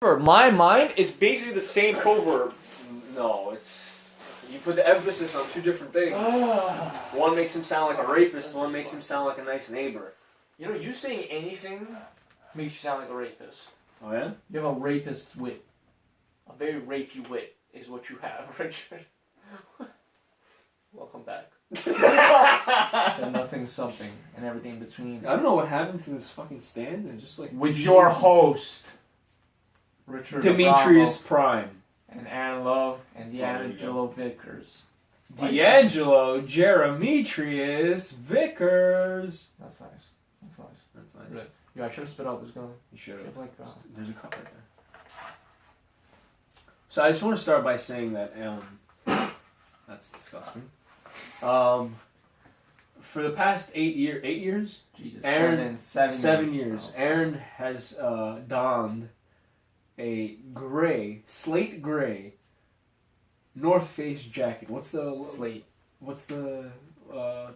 My mind is basically the same proverb. No, it's... You put the emphasis on two different things. One makes him sound like a rapist, one makes him sound like a nice neighbor. You know, you saying anything makes you sound like a rapist. Oh, yeah? You have a rapist wit. A very rapey wit is what you have, Richard. Welcome back. So nothing, something, and everything in between. I don't know what happened to this fucking stand, and just like... With your host, Richard Demetrius Abramo, Prime. and Aaron Love, and D'Angelo Vickers. D'Angelo Jeremetrius Vickers. That's nice. That's nice. That's nice. Really. Yeah, I should have spit out this gun. You should have. Like, There's a cup right there. So I just want to start by saying that, that's disgusting. For the past 8 years? Jesus, Aaron, seven years. Oh. Aaron has donned a slate gray North Face jacket. What's the slate? What's the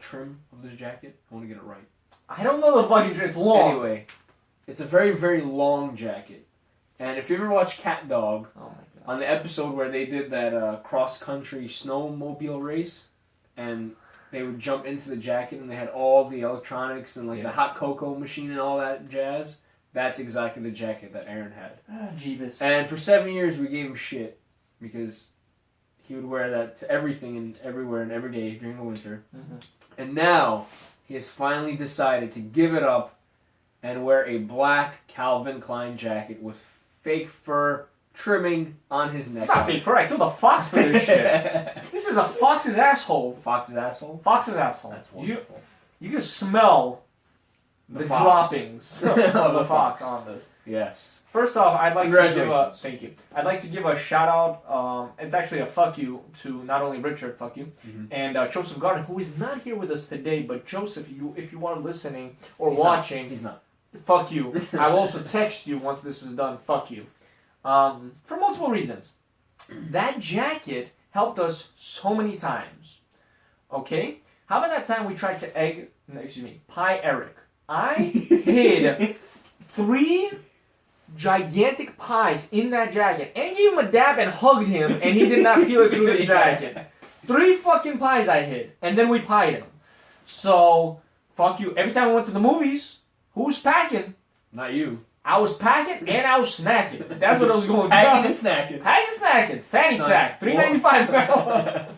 trim of this jacket? I want to get it right. I don't know the fucking trim. It's long. Anyway, it's a very, very long jacket. And if you ever watch Cat Dog, oh my God. On the episode where they did that cross-country snowmobile race, and they would jump into the jacket and they had all the electronics and the hot cocoa machine and all that jazz, that's exactly the jacket that Aaron had. Jeebus. And for 7 years we gave him shit because he would wear that to everything and everywhere and every day during the winter. Mm-hmm. And now he has finally decided to give it up and wear a black Calvin Klein jacket with fake fur trimming on his neck. It's not fake fur. I killed a fox for this shit. This is a fox's asshole. Fox's asshole? Fox's asshole. That's wonderful. You can smell the droppings of the fox on this. Yes. First off, I'd like to give a thank you. I'd like to give a shout out. It's actually a fuck you to not only Richard, fuck you, and Joseph Gardner, who is not here with us today. But Joseph, if you are listening or watching, he's not. Fuck you. I will also text you once this is done. Fuck you. For multiple reasons. That jacket helped us so many times. Okay? How about that time we tried to pie Eric? I hid 3 gigantic pies in that jacket and gave him a dab and hugged him, and he did not feel it through the jacket. 3 fucking pies I hid, and then we pied him. So, fuck you. Every time I went to the movies, who was packing? Not you. I was packing and I was snacking. That's what I was going to do. Packing and snacking. Packing and snacking. Fanny sack. $3.95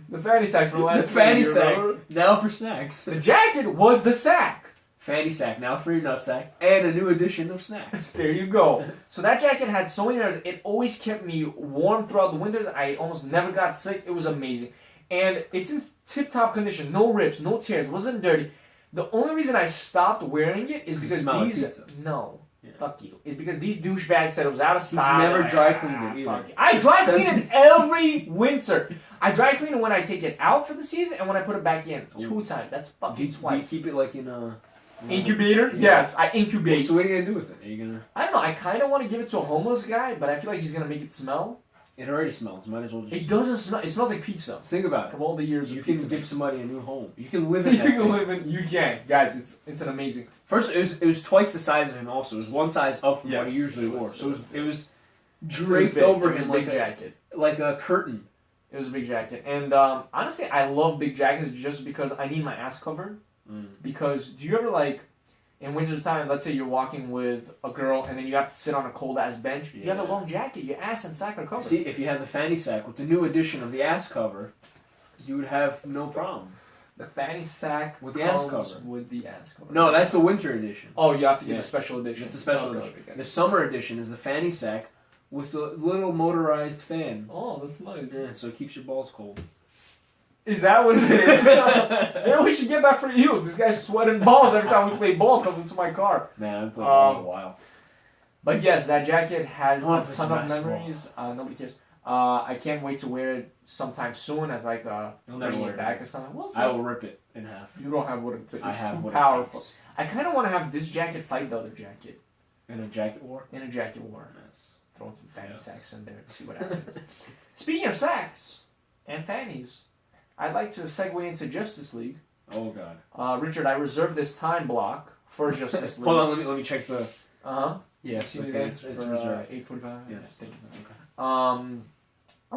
The fanny sack for the last The fanny year, sack. remember? Now for snacks. The jacket was the sack. Fanny sack. Now for your nutsack. And a new edition of snacks. There you go. So that jacket had so many layers. It always kept me warm throughout the winters. I almost never got sick. It was amazing. And it's in tip-top condition. No rips, no tears. It wasn't dirty. The only reason I stopped wearing it is because fuck you. Is because these douchebags said it was out of style. He's never dry cleaned it either. I dry clean it every winter. I dry clean it when I take it out for the season and when I put it back in. 2 times. That's fucking twice. Do you keep it like in a incubator? Yeah. Yes, I incubate. So what are you gonna do with it? Are you gonna? I don't know. I kind of want to give it to a homeless guy, but I feel like he's gonna make it smell. It already smells. Might as well just. It doesn't smell. It smells like pizza. Think about it. From all the years You of can pizza give somebody a new home. You can live in you that can thing. live in. You can, guys. It's an amazing. First, it was twice the size of him. Also, it was one size up from what he usually wore. was. So it was draped over him like a jacket. Like a curtain. It was a big jacket, and honestly, I love big jackets just because I need my ass covered. Because do you ever in winter time, let's say you're walking with a girl and then you have to sit on a cold ass bench. You have a long jacket, your ass and sack are covered. See, if you had the fanny sack with the new edition of the ass cover, you would have no problem. The fanny sack with the ass cover. With the ass cover. No, that's the winter edition. Oh, you have to get the special edition. It's a special edition. Okay. The summer edition is the fanny sack with the little motorized fan. Oh, that's nice. Yeah, so it keeps your balls cold. Is that what it is? Maybe we should get that for you. This guy's sweating balls every time we play ball. Comes into my car. Man, I've played ball in a while. But yes, that jacket had a ton of basketball. memories. Nobody cares. I can't wait to wear it sometime soon as bringing it back or something. We'll see. I will rip it in half. You don't have what it takes. I have too what powerful. It takes. I kind of want to have this jacket fight the other jacket. In a jacket war? In a jacket war. Nice. Throwing some fanny sacks in there to see what happens. Speaking of sacks and fannies, I'd like to segue into Justice League. Oh God. Richard, I reserved this time block for Justice League. Hold on, let me check the. Yes, See me okay, there it's for, reserved. 8:45. Yes. Thank you. Okay. I'm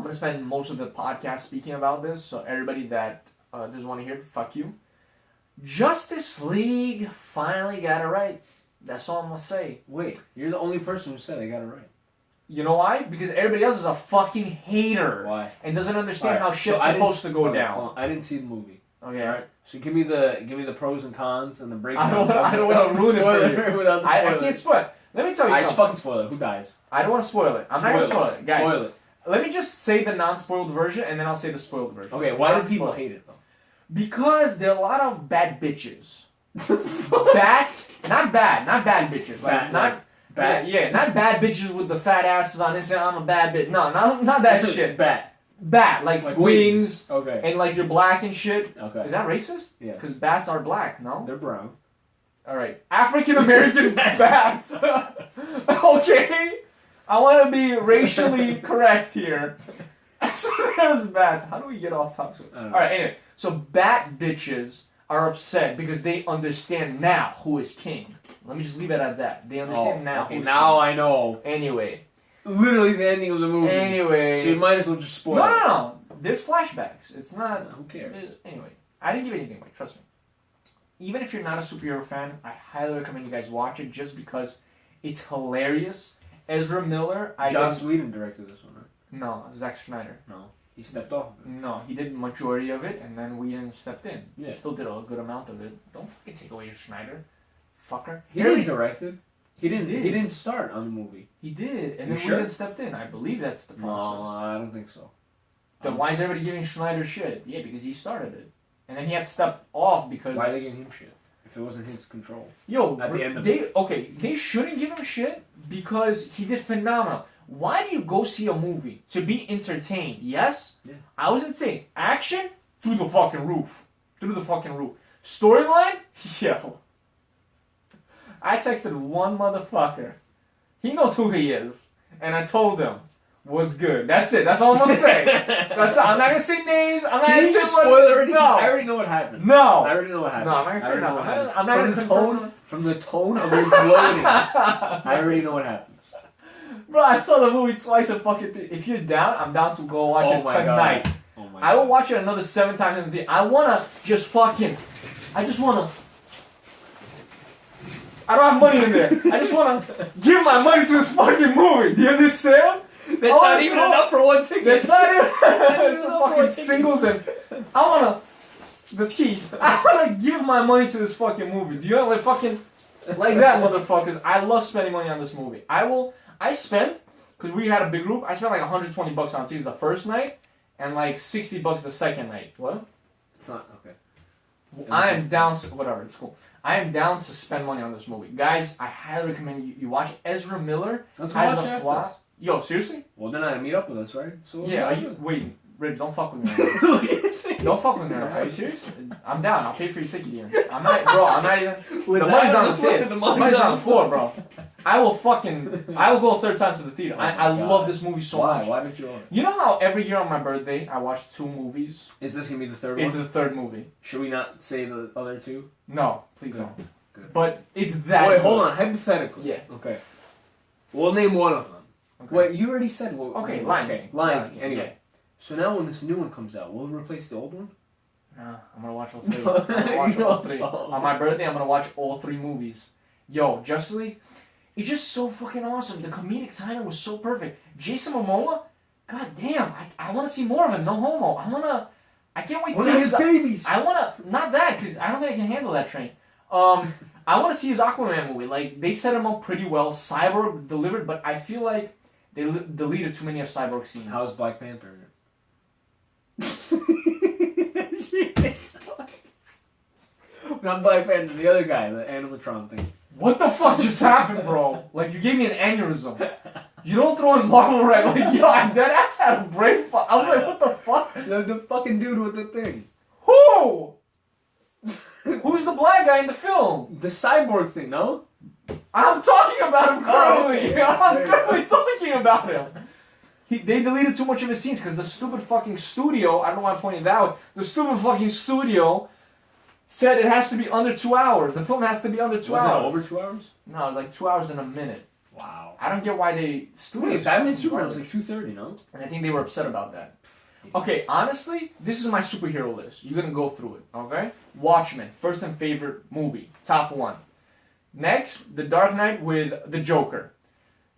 gonna spend most of the podcast speaking about this, so everybody that doesn't want to hear it, fuck you. Justice League finally got it right. That's all I'm gonna say. Wait, you're the only person who said I got it right. You know why? Because everybody else is a fucking hater. Why? And doesn't understand Alright, how shit's I didn't supposed to go down. Hold on, I didn't see the movie. Okay. Alright. So give me the pros and cons and the breakdown. I don't want to ruin it for you. Without the I spoilers. can't spoil it. Let me tell you Just something. fucking spoil it. Who dies? I don't want to spoil it. I'm not going to spoil it. Guys, Spoil it. let me just say the non-spoiled version, and then I'll say the spoiled version. Okay, why do people Non-spoiled. hate it though? Because there are a lot of bad bitches. Not bad bitches. Like, not bad. Yeah, not bad bitches with the fat asses on Instagram. I'm a bad bitch. No, not that It's shit. bad. Bat, like wings, Okay. and like you're black and shit. Okay. Is that racist? Yeah. Because bats are black, no? They're brown. All right, African American bats. Okay, I want to be racially correct here. So there's bats. How do we get off topic? All right, anyway. So bat bitches are upset because they understand now who is king. Let me just leave it at that. They understand now. Okay, who's now king. I know. Anyway. Literally the ending of the movie. Anyway. So you might as well just spoil it. No. There's flashbacks. It's not. Who cares? Anyway, I didn't give anything away. Trust me. Even if you're not a superhero fan, I highly recommend you guys watch it just because it's hilarious. Ezra Miller. Joss Whedon directed this one, right? No, Zack Snyder. No. He stepped off of it. No, he did majority of it, and then Whedon stepped in. Yeah. He still did a good amount of it. Don't fucking take away Schneider, fucker. He didn't direct it. He didn't. did. He didn't start on the movie. He did, and You then sure? Whedon stepped in. I believe that's the process. No, I don't think so. Then why is everybody giving Schneider shit? Yeah, because he started it, and then he had to step off because. Why are they giving him shit if it wasn't his control? Yo, At the end of they shouldn't give him shit because he did phenomenal. Why do you go see a movie? To be entertained, yes? Yeah. I was entertained. Action? Through the fucking roof. Through the fucking roof. Storyline? Yo. I texted one motherfucker. He knows who he is. And I told him, what's good. That's it. That's all I'm gonna say. That's all. I'm not gonna say names. I'm not Can gonna you say just what- spoil it already? No. I already know what happens. No. I already know what happens. No, I'm not gonna say I already that. know what happens. I'm not gonna confirm. From the tone of your gloating, I already know what happens. Bro, I saw the movie twice and fucking if you're down, I'm down to go watch it tonight. God. Oh my I will God. watch it another 7 times in the theater. I just wanna I don't have money in there. I just wanna give my money to this fucking movie. Do you understand? That's not even enough for one ticket. That's not even it's even fucking one ticket. singles and I wanna this keys. I wanna give my money to this fucking movie. Do you know like fucking like that motherfuckers? I love spending money on this movie. I spent because we had a big group. I spent like $120 on tickets the first night and like $60 the second night. What? It's not okay. I am down to whatever. It's cool. I am down to spend money on this movie, guys. I highly recommend you watch Ezra Miller. Let's go as watch the after Flash. this. Yo, seriously? Well, then I meet up with us, right? So Yeah. Are you wait? Rich, don't fuck with me. Right Look at his face. now. Don't fuck with me. Right now. Are you serious? I'm down. I'll pay for your ticket even. I'm not, bro. I'm not even. With The that money's on the floor, table. the The money's money's on the floor, bro. I will go a third time to the theater. Oh my I God. love this movie so Why? much. Why did you? You know how every year on my birthday I watch 2 movies? Is this gonna be the third It's one? the third movie. Should we not say the other two? No, please Good. don't. Good. But it's that. Wait, good. hold on. Hypothetically. Yeah. Okay. We'll name one of them. Okay. Wait, you already said what? Okay, Lion King. Lion King. Anyway. Yeah. So now when this new one comes out, will it replace the old one? Nah, I'm gonna watch all 3. I'm gonna watch all 3. On my birthday, I'm gonna watch all 3 movies. Yo, Justice League, it's just so fucking awesome. The comedic timing was so perfect. Jason Momoa, god damn, I wanna see more of him. No homo. I can't wait to One see of his babies. I wanna, not that, because I don't think I can handle that train. I wanna see his Aquaman movie. Like, they set him up pretty well. Cyborg delivered, but I feel like they deleted too many of Cyborg scenes. How's Black Panther? Not Black Panther, the other guy, the animatron thing. What the fuck just happened, bro? Like, you gave me an aneurysm. You don't throw in Marvel right? Like, yo, I deadass had a brain fuck. I was like, what the fuck? The fucking dude with the thing. Who? Who's the black guy in the film? The cyborg thing, no? I'm talking about him currently. okay. I'm There you currently talking about him. They deleted too much of his scenes because the stupid fucking studio, I don't know why I'm pointing that out, the stupid fucking studio said it has to be under 2 hours. The film has to be under 2 Was hours. it over 2 hours? No, it was like 2 hours and a minute. Wow. I don't get why they Wait, Batman Superman was like $230, no? And I think they were upset about that. Okay, honestly, this is my superhero list. You're gonna go through it, okay? Watchmen, first and favorite movie, top 1. Next, The Dark Knight with the Joker.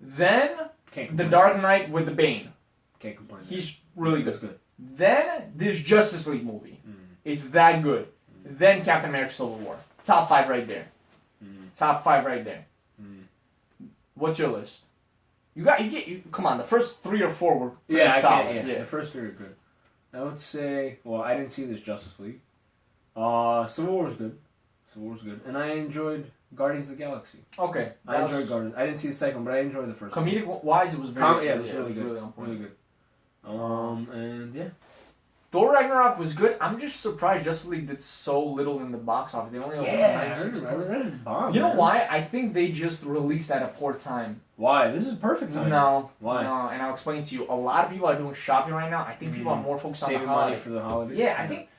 Then, The Dark Knight with the Bane. Can't complain. He's really That's good. good. Then, this Justice League movie. It's that good. Then, Captain America Civil War. Top 5 right there. Top 5 right there. What's your list? Come on, the first 3 or 4 were pretty solid. The first 3 are good. I would say, well, I didn't see this Justice League. Civil War was good. And I enjoyed Guardians of the Galaxy. Okay. I enjoyed Guardians. I didn't see the second, but I enjoyed the first one. Comedic-wise, it was very good. It was really good. Really on point. Really good. And yeah. Thor Ragnarok was good. I'm just surprised Justice League did so little in the box office. They only opened 96. I read it bomb. You know why? I think they just released at a poor time. Why? This is perfect time. No. Why? No, and I'll explain to you. A lot of people are doing shopping right now. I think people are more focused on the saving holiday. money for the holidays. Yeah, I think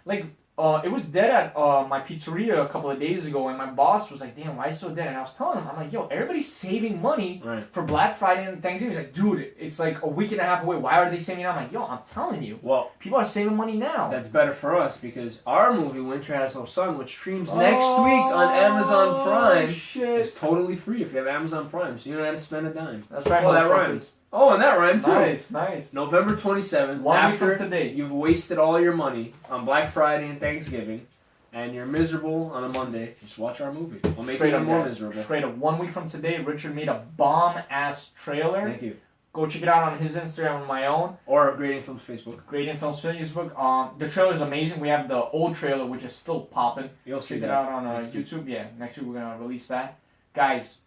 it was dead at my pizzeria a couple of days ago, and my boss was like, "Damn, why is it so dead?" And I was telling him, "I'm like, yo, everybody's saving money for Black Friday and Thanksgiving." He's like, "Dude, it's like a week and a half away. Why are they saving now?" I'm like, "Yo, I'm telling you, well, people are saving money now." That's better for us because our movie Winter Has No Sun, which streams next week on Amazon Prime, is totally free if you have Amazon Prime, so you don't have to spend a dime. That's right. Oh, that rhymes. Oh, and that rhymed too. Nice. November 27th. 1 week from today. You've wasted all your money on Black Friday and Thanksgiving, and you're miserable on a Monday, just watch our movie. We'll make you even more miserable. Straight up. 1 week from today, Richard made a bomb-ass trailer. Thank you. Go check it out on his Instagram and my own. Or Grading Films Facebook. Grading Films Facebook. The trailer is amazing. We have the old trailer, which is still popping. You'll see check that it out on week. YouTube. Yeah, next week we're going to release that. Guys,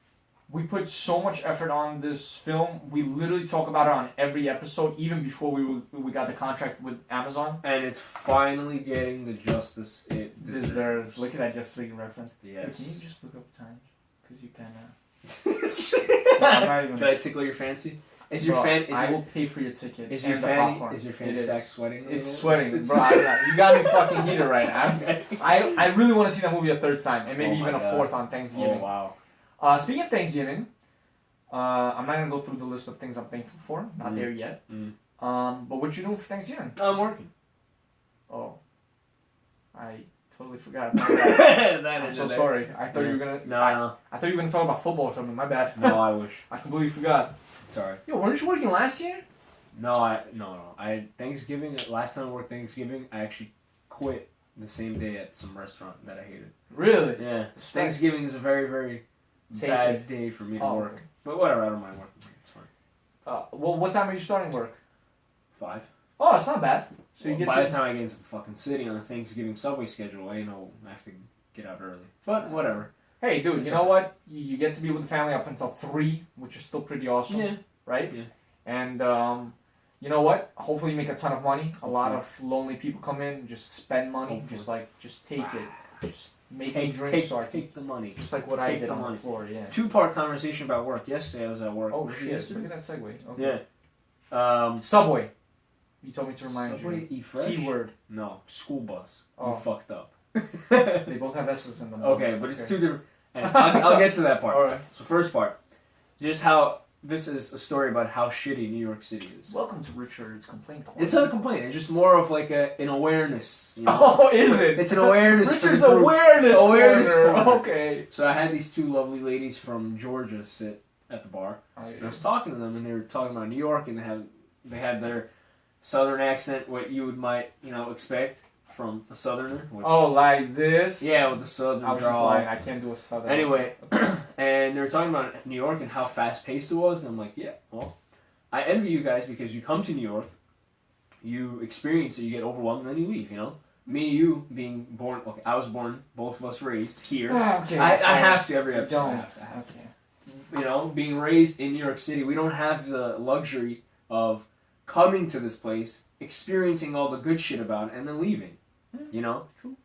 we put so much effort on this film. We literally talk about it on every episode, even before we got the contract with Amazon. And it's finally getting the justice it deserves. Look at that Justice League reference. Yes. Hey, can you just look up times? Because you kind of... Did I tickle your fancy? I will pay for your ticket. Is your fanny sack sweating? It's sweating, bro. You got me fucking heated right now. I really want to see that movie a 3rd time, and maybe even a 4th on Thanksgiving. Oh wow. Speaking of Thanksgiving, I'm not gonna go through the list of things I'm thankful for. Not there yet. But what you doing for Thanksgiving? I'm working. Oh, I totally forgot. I'm so sorry. I thought you were gonna. No. I thought you were gonna talk about football or something. My bad. No, I wish. I completely forgot. Sorry. Yo, weren't you working last year? No. Thanksgiving. Last time I worked Thanksgiving, I actually quit the same day at some restaurant that I hated. Really? Yeah. Thanksgiving is a very, very bad day for me to work. Okay. But whatever, I don't mind working. It's fine. Well, what time are you starting work? 5. Oh, it's not bad. So you get by the time I get into the fucking city on the Thanksgiving subway schedule, I have to get out early. But whatever. Hey, dude, you know what? You get to be with the family up until 3, which is still pretty awesome. Yeah. Right? Yeah. And you know what? Hopefully you make a ton of money. A lot of lonely people come in and just spend money. Hopefully. Just take it. Just make me drink. Take the money. Just like what I did on the floor, yeah. 2-part conversation about work. Yesterday I was at work. Oh shit, look at that segue. Okay. Yeah. Subway. You told me to remind Subway, you. Eat fresh? Keyword. No, school bus. Oh. You fucked up. They both have S's in them. Okay, but it's 2 different. And I'll get to that part. Alright. So first part, just how this is a story about how shitty New York City is. Welcome to Richard's Complaint Corner. It's not a complaint. It's just more of like an awareness. You know? Oh, is it? It's an awareness. Richard's awareness corner. Okay. So I had these 2 lovely ladies from Georgia sit at the bar. Oh, yeah. And I was talking to them, and they were talking about New York, and they had their southern accent, what you might expect from a southerner. Which, like this? Yeah, with the southern I was drawl. just lying. I can't do a southern Anyway, accent. and they were talking about New York and how fast paced it was, and I'm like, yeah, well, I envy you guys because you come to New York, you experience it, you get overwhelmed, and then you leave. Me and you being born. Okay, I was born. Both of us raised here. Okay, I have to every episode. Don't. I have to. Being raised in New York City, we don't have the luxury of coming to this place, experiencing all the good shit about it, and then leaving. True.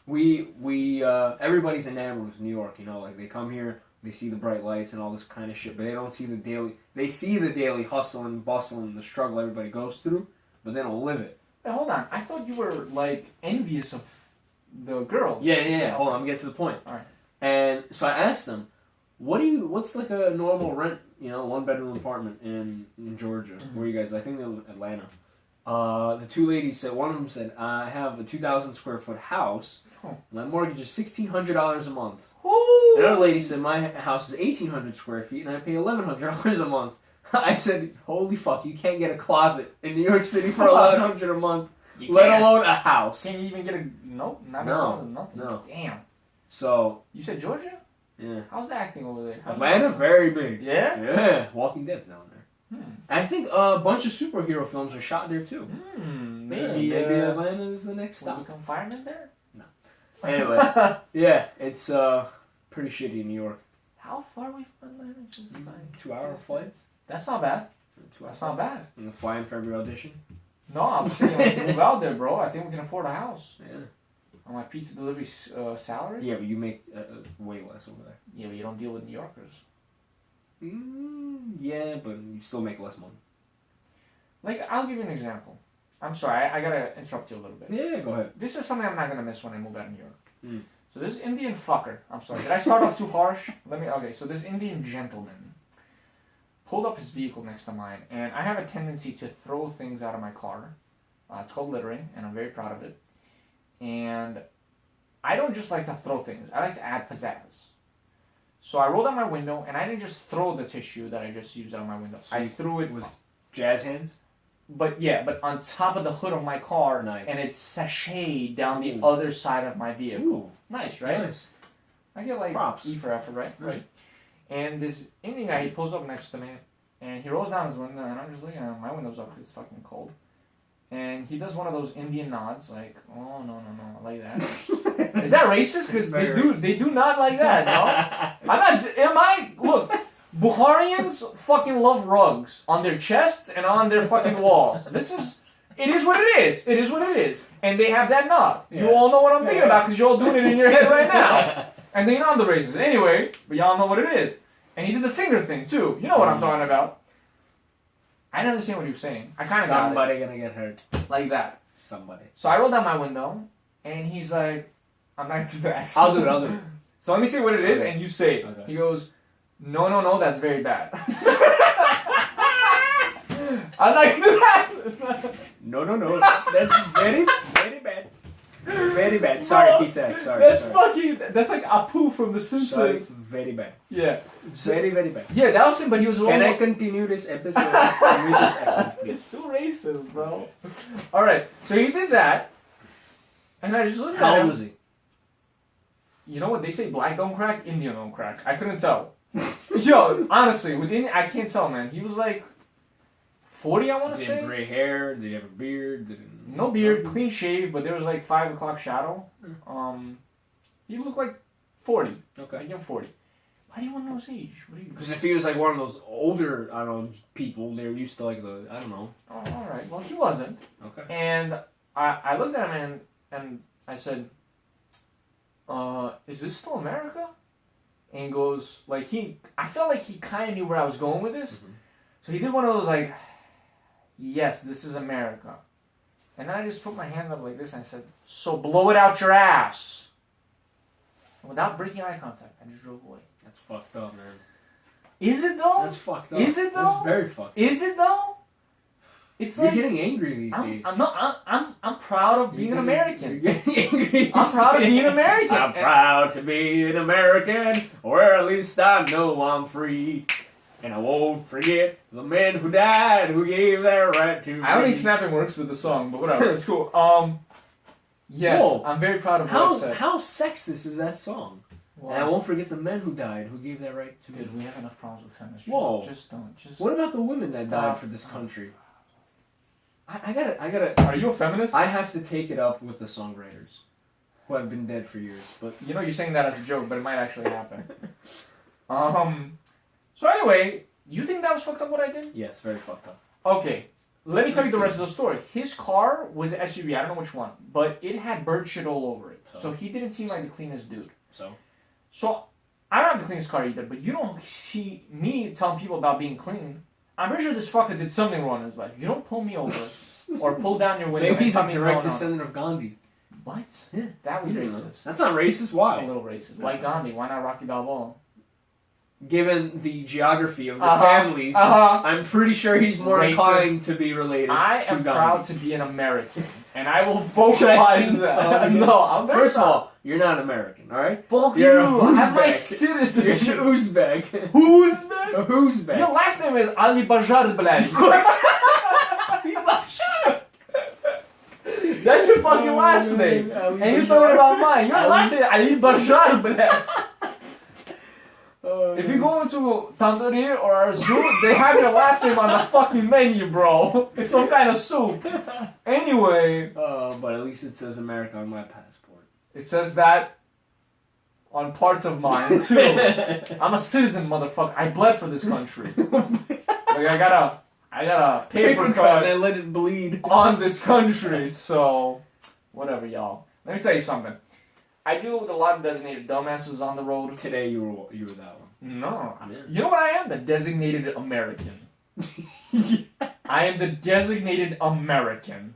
We everybody's enamored with New York. Like they come here, they see the bright lights and all this kind of shit, but they don't see the daily. They see the daily hustle and bustle and the struggle everybody goes through, but they don't live it. Hey, hold on. I thought you were like envious of the girls. Yeah. Hold on, I'm getting to the point. All right. And so I asked them, What's like a normal rent? You know, 1-bedroom apartment in Georgia. Mm-hmm. Where you guys? I think they're Atlanta. The two ladies said. One of them said, "I have a 2,000 square foot house. Oh. My mortgage is $1,600 a month." Woo! Another lady said, "My house is 1,800 square feet and I pay $1,100 a month." I said, "Holy fuck! You can't get a closet in New York City for $1,100 a month, You let can't. alone a house." Can't you even get a nope? Not No. a closet, nothing. No. Damn. So You said Georgia? yeah, How's the acting over there? How's Atlanta the- very big. Yeah. Yeah, Walking Dead's down there. Hmm. I think a bunch of superhero films are shot there too. Maybe maybe Atlanta is the next will stop. become firemen there. Anyway, yeah, it's pretty shitty in New York. How far away from Atlanta? Just like 2-hour flights. That's not bad. 2 hours. That's not bad. And flying for every audition. No, I'm saying we can move out there, bro. I think we can afford a house. Yeah. On my pizza delivery salary. Yeah, but you make way less over there. Yeah, but you don't deal with New Yorkers. Yeah, but you still make less money. Like, I'll give you an example. I'm sorry, I gotta interrupt you a little bit. Yeah, go ahead. This is something I'm not gonna miss when I move out of New York. Mm. So this Indian fucker, I'm sorry, did I start off too harsh? So this Indian gentleman pulled up his vehicle next to mine, and I have a tendency to throw things out of my car. It's called littering, and I'm very proud of it. And I don't just like to throw things, I like to add pizzazz. So I rolled out my window, and I didn't just throw the tissue that I just used out of my window. I threw it with jazz hands. But on top of the hood of my car, Nice. and it's sashayed down the Ooh. other side of my vehicle. Ooh, Nice, right? nice. I get like Props. E for effort, right? Right. And this Indian guy, he pulls up next to me, and he rolls down his window, and I'm just looking at him. My window's up because it's fucking cold. And he does one of those Indian nods, like, oh no, like that. Is that racist? Because they do not like that. No, I'm not. Look. Bukharians fucking love rugs on their chests and on their fucking walls. It is what it is. It is what it is. And they have that nod. Yeah. You all know what I'm thinking about because you're all doing it in your head right now. And they know I'm the racist. Anyway, but y'all know what it is. And he did the finger thing too. You know what I'm talking about. I didn't understand what he was saying. I kind of got it. Somebody gonna get hurt. Like that. Somebody. So I rolled down my window, and he's like, I'm not going to do that. I'll do it. So let me say what it is, Okay. and you say it. Okay. He goes, no, that's very bad. I'm not gonna do that. No. That's very bad. Very bad. Sorry, Pizza X. Sorry. That's like Apu from The Sorry, Simpsons. it's very bad. Yeah. Very bad. Yeah, that was him, but he was Can I continue this episode with this accent, please? It's too racist, bro. Alright, so he did that, and I just looked at How him. old was he? You know what? They say black don't crack, Indian don't crack. I couldn't tell. Yo, honestly, with Indian, I can't tell, man. He was like 40, I want to Did he say. have gray hair? Did he have a beard? No beard, clean shave, but there was like 5 o'clock shadow. He looked like 40. Okay. I give him 40. Why do you want to know his age? What do you? Because if he was like one of those older, I don't know, people, they're used to like I don't know. Oh, all right. Well, he wasn't. Okay. And I looked at him and I said, "Is this still America?" And he goes, like I felt like he kind of knew where I was going with this. Mm-hmm. So he did one of those like, "Yes, this is America." And then I just put my hand up like this and I said, "So blow it out your ass." And without breaking eye contact, I just drove away. That's fucked up, man. Is it though? That's fucked up. Is it though? That's very fucked up. Is it though? It's You're like getting angry these days. I'm proud of being an American. You're getting angry. I'm proud of being American. I'm proud to be an American, or at least I know I'm free. And I won't forget the men who died, who gave their right to me. I don't think snapping works with the song, but whatever. It's cool. Yes, Whoa. I'm very proud of what I said. How sexist is that song? Wow. And I won't forget the men who died, who gave their right to me. Dude, we have enough problems with feminists. Whoa. Just don't. Just. What about the women that Stop. died for this country? I gotta. Are you a feminist? I have to take it up with the songwriters, who have been dead for years. But You know, you're saying that as a joke, but it might actually happen. So anyway, you think that was fucked up what I did? yes, very fucked up. Okay, let me tell you the rest of the story. His car was an SUV, I don't know which one, but it had bird shit all over it. So he didn't seem like the cleanest dude. So I don't have the cleanest car either, but you don't see me telling people about being clean. I'm pretty sure this fucker did something wrong in his life. You don't pull me over or pull down your window. Maybe he's and a tell me, direct no. descendant of Gandhi. What? Yeah. That was You don't know. racist. That's not racist. That's a Why? little racist. Why That's Gandhi? Why not Rocky Balboa? given the geography of the families, I'm pretty sure he's more Racist. inclined to be related I to am Gandhi. proud to be an American, and I will Should I vocalize sing the that. song again? No, I'm very First of proud. all, you're not American, alright? Fuck You're you! a I have my Uzbek. citizenship. You're Uzbek. Who's that? A Uzbek. Your last name is Ali Bajar, blad. That's your fucking last name. Ali And you're Bajar. talking about mine. Your last name is Ali Bajar, blad. Oh, If you go into Tandoori or Arzu, they have your last name on the fucking menu, bro. It's some kind of soup. Anyway, but at least it says America on my passport. it says that on parts of mine too. I'm a citizen, motherfucker. I bled for this country. Like I got a paper cut and I let it bleed. on this country. So whatever, y'all. Let me tell you something. I deal with a lot of designated dumbasses on the road. Today you were that one. No. Yeah. You know what I am? The designated American. I am the designated American.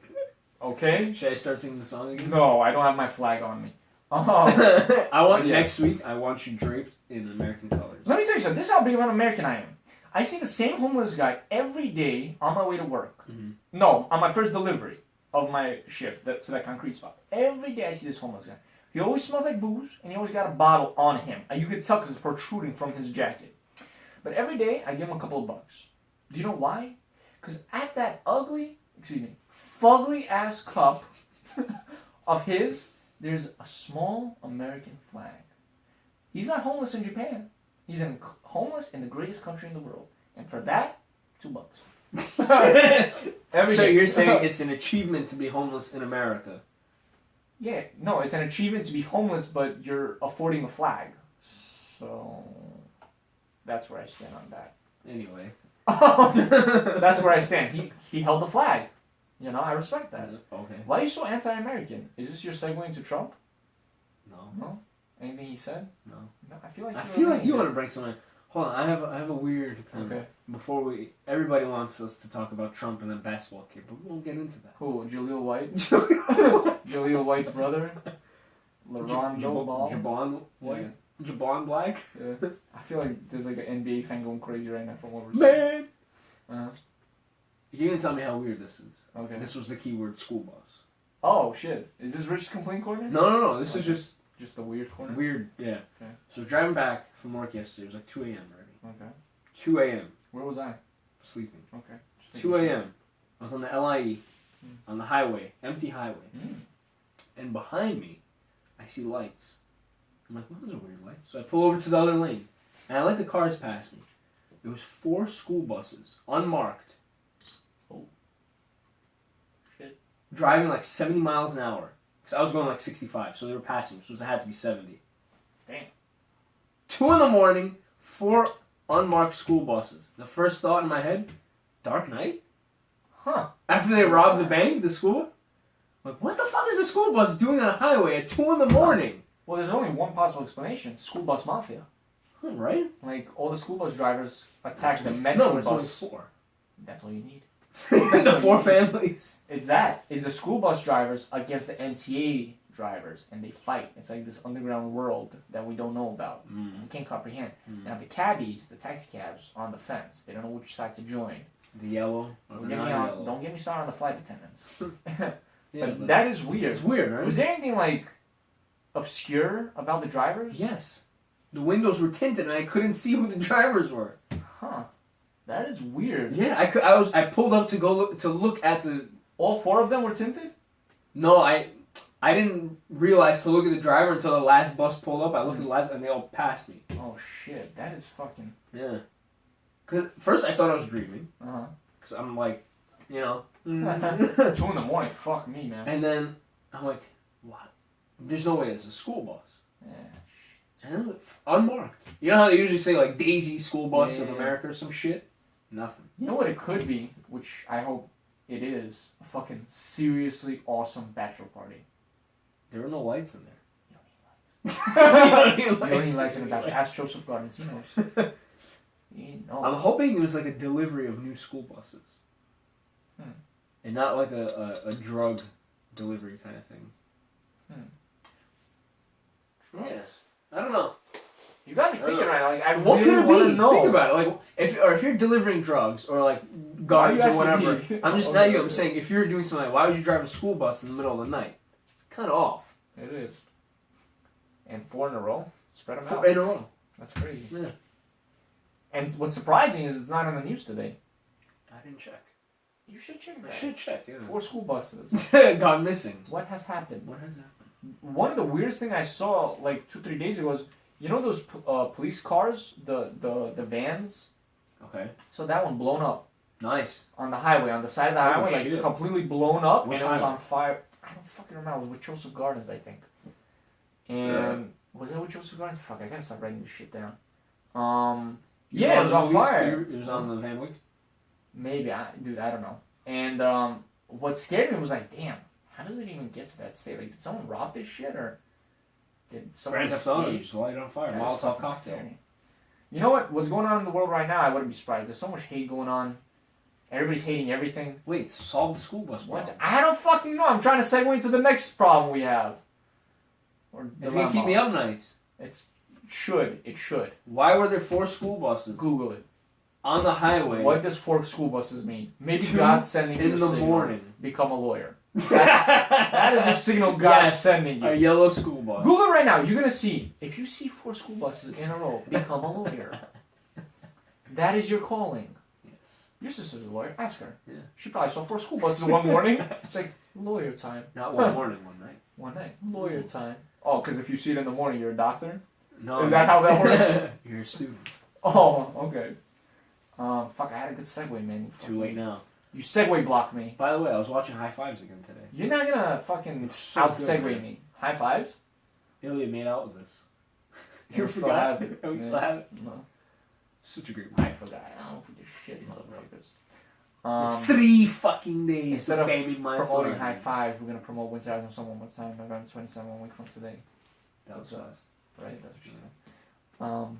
Okay? Should I start singing the song again? No, I don't have my flag on me. I want Yeah. next week. I want you draped in American colors. Let me tell you something. This is how big of an American I am. I see the same homeless guy every day on my way to work. Mhm. No, on my first delivery of my shift to that concrete spot. Every day I see this homeless guy. He always smells like booze, and he always got a bottle on him. And you could tell because it's protruding from his jacket. But every day, I give him a couple of bucks. Do you know why? Because at that fugly-ass cup of his, there's a small American flag. He's not homeless in Japan. He's homeless in the greatest country in the world. And for that, $2. Every So day. you're saying it's an achievement to be homeless in America? Yeah, no, it's an achievement to be homeless, but you're affording a flag. So that's where I stand on that. Anyway. That's where I stand. He held the flag. You know, I respect that. Okay. Why are you so anti-American? Is this your segue into Trump? No. No? Anything he said? No. No, I feel like you want to bring something. Hold on, I have a weird kind Okay. before everybody wants us to talk about Trump and the basketball kid, but we won't get into that. Who? Jaleel White? Jaleel White's brother? LaRondo Ball? Jabon White? Jabon Black? Yeah. I feel like there's like an NBA fan going crazy right now from what we're saying. Man! You can tell me how weird this is. Okay. This was the keyword school bus. Oh shit! Is this Rich's complaint corner? No. This is Okay. just a weird corner. weird. Yeah. Okay. So I was driving back from work yesterday. It was like 2 a.m. already. Okay. 2 a.m. Where was I? Sleeping. Okay. 2 a.m. I was on the LIE, on the highway, empty highway, and behind me, I see lights. I'm like, well, those are weird lights. So I pull over to the other lane, and I let the cars pass me. There was 4 school buses, unmarked. Oh. Shit. Driving like 70 miles an hour. Because I was going like 65, so they were passing, so it had to be 70. Damn. 2 in the morning, 4 unmarked school buses. The first thought in my head, Dark Knight? Huh. After they robbed the bank, the school? Like, what the fuck is the school bus doing on a highway at 2 in the morning? Well, there's only one possible explanation: school bus mafia. Right? Like all the school bus drivers attack the metro No, it's only bus. 4. That's all you need. The 4 families. Is the school bus drivers against the NTA drivers, and they fight. It's like this underground world that we don't know about. We can't comprehend. Now the cabbies, the taxi cabs, are on the fence. They don't know which side to join. The yellow or the non-yellow. Don't get me started on the flight attendants. Yeah, but that is weird. It's weird, right? Was there anything like obscure about the drivers? Yes. The windows were tinted and I couldn't see who the drivers were. Huh. That is weird. Yeah, I pulled up to go look at the. All 4 of them were tinted? No, I didn't realize to look at the driver until the last bus pulled up. I looked at the last and they all passed me. Oh shit, that is fucking. Yeah. Cause first I thought I was dreaming. Uh Cause I'm like, you know. huh. 2 in the morning, fuck me, man. And then I'm like, what? There's no way it's a school bus. Yeah. And then unmarked. You know how they usually say like Daisy School Bus of Yeah. America or some shit? Nothing. You know what it could be, which I hope it is, a fucking seriously awesome bachelor party. There were no lights in there. You don't need lights in a bachelor. Ask Joseph Gardens, he knows. He knows. I'm hoping it was like a delivery of new school buses. And not like a drug delivery kind of thing. Yes. I don't know. You got me thinking right now. Like, I What really could want it to be? know. Think about it. Like, if you're delivering drugs or like Why are you guns or asking whatever, me? I'm just not you. I'm saying if you're doing something, like, why would you drive a school bus in the middle of the night? It's kind of off. It is. And 4 in a row. Spread them out. 4 in a row. That's crazy. Yeah. And what's surprising is it's not on the news today. I didn't check. You should check that. I should check. Yeah. 4 school buses. Gone missing. What has happened? What has happened? One of the weirdest thing I saw like 2-3 days ago was, you know those police cars, the vans. Okay. So that one blown up Nice. on the highway, on the side of the Oh, highway, like shit. completely blown up, Which and it was highway? on fire. I don't fucking remember. It was with Joseph Gardens, I think. And was it with Joseph Gardens? Fuck, I gotta start writing this shit down. Yeah, it was on fire. It was on the Van Wyck. Maybe, dude, I don't know. And what scared me was like, damn, how does it even get to that state? Like, did someone rob this shit, or did someone Grand Theft Auto. escape? Just light it on fire. That's Molotov fucking cocktail. scary. You know what? What's going on in the world right now? I wouldn't be surprised. There's so much hate going on. Everybody's hating everything. Wait, so solve the school bus problem. What? I don't fucking know. I'm trying to segue into the next problem we have. Or It's gonna keep dilemma. me up nights. It should. Why were there 4 school buses Google it. on the highway What does 4 school buses mean? Maybe 2 God's sending you in a the signal. morning? Become a lawyer. That is a signal God's Yes, sending you. a yellow school bus. Google it right now. You're gonna see. If you see 4 school buses in a row, become a lawyer. That is your calling. Yes. Your sister's a lawyer. Ask her. Yeah. She probably saw 4 school buses one morning. It's like lawyer time. Not one morning, one night. One night. Lawyer time. Oh, because if you see it in the morning, you're a doctor. No. Is that how that works? You're a student. Oh, okay. Fuck, I had a good segue, man. Too late now. You segue blocked me. By the way, I was watching High Fives again today. You're not gonna fucking It's so out good, segue man. me. High fives? Ilya made out with us. We You still forgot? have it. Oh, we Yeah. still have it? No. Such a great I movie. forgot. I don't know if we did shit, motherfuckers. 3 fucking days Instead of of baby my promoting mind. high fives, we're gonna promote Wednesday on someone one time. November 27th, 1 week from today. That was fast. Right? That's what you said.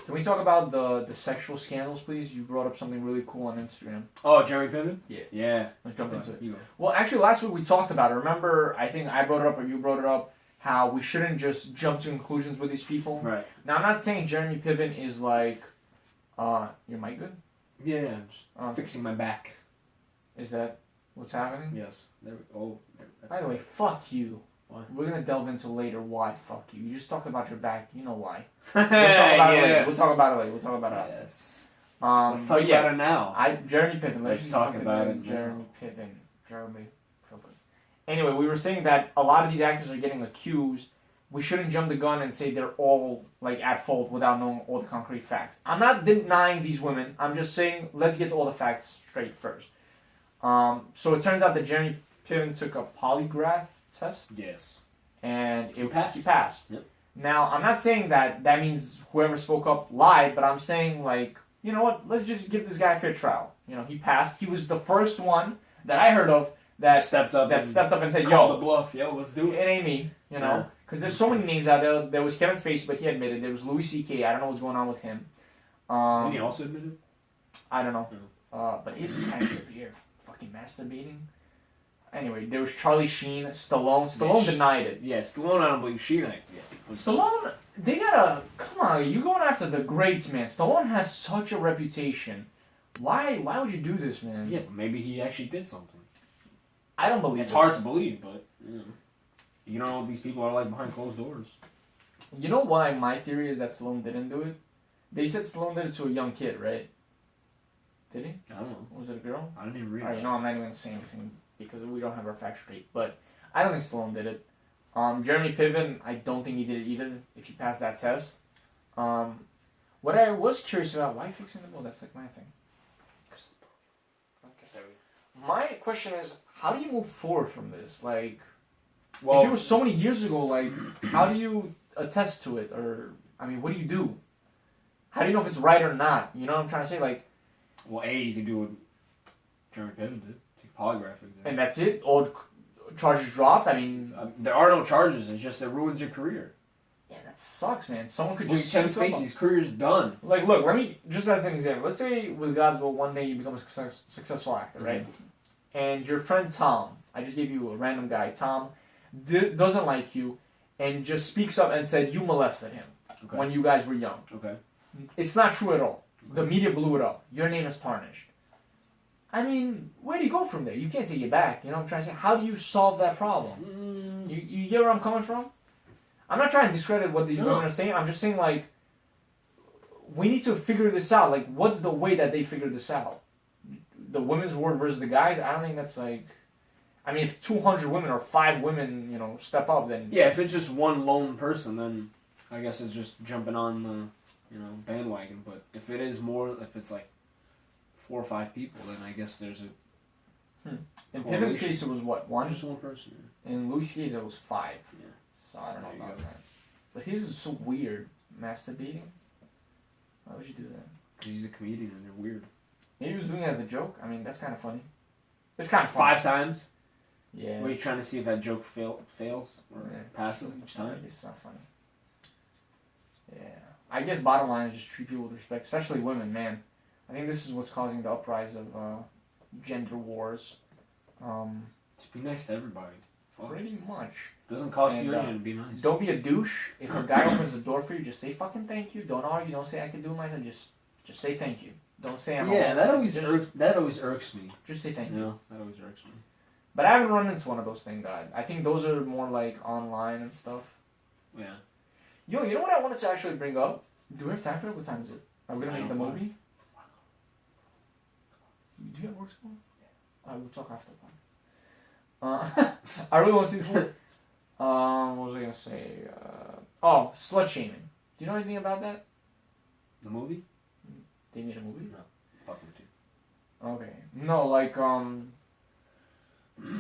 Can we talk about the sexual scandals, please? You brought up something really cool on Instagram. Oh, Jeremy Piven? Yeah. Yeah. Let's jump into it. You go. Well, actually, last week we talked about it. Remember, I think I brought it up or you brought it up, how we shouldn't just jump to conclusions with these people. Right. Now, I'm not saying Jeremy Piven is like, your mic good? Yeah, I'm just fixing my back. Is that what's happening? Yes. There we go. By the way, fuck you. Why? We're gonna delve into later why fuck you. You just talked about your back. You know why. We'll We'll talk about it later. yes. We'll talk about it later. We'll talk about it after. Yes. Let's talk But yeah, about it now. Jeremy Piven. Let's talk about it now. Jeremy Piven. Anyway, we were saying that a lot of these actors are getting accused. We shouldn't jump the gun and say they're all like at fault without knowing all the concrete facts. I'm not denying these women. I'm just saying let's get all the facts straight first. So it turns out that Jeremy Piven took a polygraph test. Yes. And he passed. passed. Yep. Now, I'm not saying that means whoever spoke up lied, but I'm saying, like, you know what, let's just give this guy a fair trial. You know, he passed. He was the first one that I heard of that stepped up and said, called the yo, bluff. Yo, let's do it it. ain't me, you know? Yeah. Because there's so many names out there. There was Kevin Spacey, but he admitted. There was Louis C.K. I don't know what's going on with him. Didn't he also admit it? I don't know. But his is kind of severe. Fucking masturbating. Anyway, there was Charlie Sheen, Stallone. Stallone denied it. Yeah, Stallone, I don't believe Sheen. Stallone, they gotta, come on, you going after the greats, man. Stallone has such a reputation. Why would you do this, man? Yeah, but maybe he actually did something. I don't believe It's it. hard to believe, but you don't know what these people are like behind closed doors. You know why my theory is that Stallone didn't do it? They said Stallone did it to a young kid, right? Did he? I don't know. Was it a girl? I didn't even read Alright, it. you know, I'm not even going to say anything because we don't have our facts straight. But I don't think Stallone did it. Jeremy Piven, I don't think he did it either, if he passed that test. What I was curious about, why fixing the bill? That's like my thing. My question is, how do you move forward from this? Like, Well, if it was so many years ago, like, how do you attest to it? Or, I mean, what do you do? How do you know if it's right or not? You know what I'm trying to say? Like, well, you can do what Jeremy Piven did. Take a polygraph exam. and that's it? All charges dropped? I mean... there are no charges. It's just it ruins your career. Yeah, that sucks, man. Someone could Well, just... Kevin sneak up Spacey's career's done. Like, look, let me... Just as an example. Let's say, with God's will, one day you become a successful actor, right? And your friend Tom, I just gave you a random guy, Tom, doesn't like you, and just speaks up and said you molested him. Okay. when you guys were young. Okay. It's not true at all. The media blew it up. Your name is tarnished. I mean, where do you go from there? You can't take it back. You know what I'm trying to say? How do you solve that problem? You get where I'm coming from? I'm not trying to discredit what these women are saying. I'm just saying, like, we need to figure this out. Like, what's the way that they figure this out? The women's word versus the guys? I don't think that's like... I mean, if 200 women or 5 women, you know, step up, then... Yeah, if it's just one lone person, then I guess it's just jumping on the, bandwagon. But if it is more, if it's like 4 or 5 people, then I guess there's a... In Piven's case, it was what? 1? Just one person. Yeah. In Louis' case, it was 5. Yeah. So I don't know There you about go. that. But his is so weird. Masturbating? Why would you do that? Because he's a comedian and they're weird. Maybe he was doing it as a joke. I mean, that's kind of funny. It's kind of funny. 5 times? Yeah. Were you trying to see if that joke fails or passes each time? It's not funny. Yeah. I guess bottom line is just treat people with respect, especially women, man. I think this is what's causing the uprise of gender wars. Just be nice to everybody. Pretty much. Doesn't cost And, you anything to be nice. Don't be a douche. If a guy opens the door for you, just say fucking thank you. Don't argue. Don't say I can do it myself. Just say thank you. Don't say I'm. Yeah, that always just, irks me. Just say thank you. No, that always irks me. But I haven't run into one of those things, guys. I think those are more like online and stuff. Yeah. Yo, you know what I wanted to actually bring up? Do we have time for it? What time is it? Are we gonna make the movie? Do you have work tomorrow? Yeah. We'll talk after that. I really want to see the movie. What was I gonna say? Slut shaming. Do you know anything about that? The movie? They made a movie? No. Fuck with you. Okay. No, like,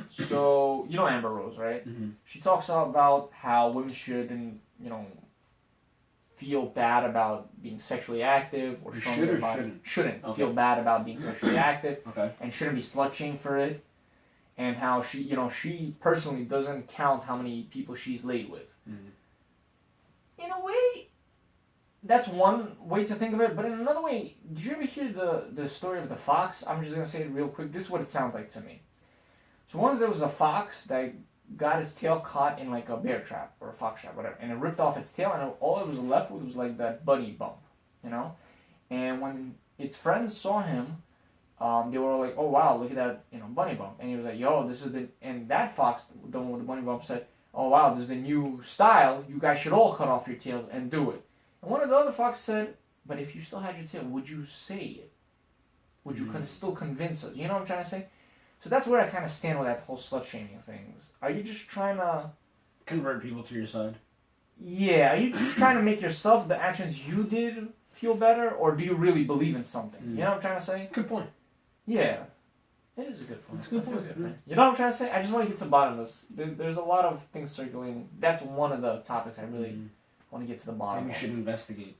so, you know Amber Rose, right? Mm-hmm. She talks about how women shouldn't, feel bad about being sexually active or showing Should their or body. shouldn't? Okay. Feel bad about being sexually active. Okay. And shouldn't be slut shamed for it. And how she personally doesn't count how many people she's laid with. Mm-hmm. In a way, that's one way to think of it. But in another way, did you ever hear the story of the fox? I'm just going to say it real quick. This is what it sounds like to me. So once there was a fox that got its tail caught in like a bear trap or a fox trap, whatever. And it ripped off its tail and all it was left with was like that bunny bump, And when its friends saw him, they were like, oh wow, look at that, bunny bump. And he was like, yo, this is and that fox, the one with the bunny bump, said, oh wow, this is the new style. You guys should all cut off your tails and do it. And one of the other foxes said, but if you still had your tail, would you say it? Would you still convince us? You know what I'm trying to say? So that's where I kind of stand with that whole slut-shaming things. Are you just trying to... Convert people to your side. Yeah, are you just trying to make yourself, the actions you did, feel better? Or do you really believe in something? You know what I'm trying to say? Good point. Yeah. It is a good point. It's a good I feel point. good, man. You know what I'm trying to say? I just want to get to the bottom of this. There's a lot of things circulating. That's one of the topics I really want to get to the bottom Maybe of. we should investigate.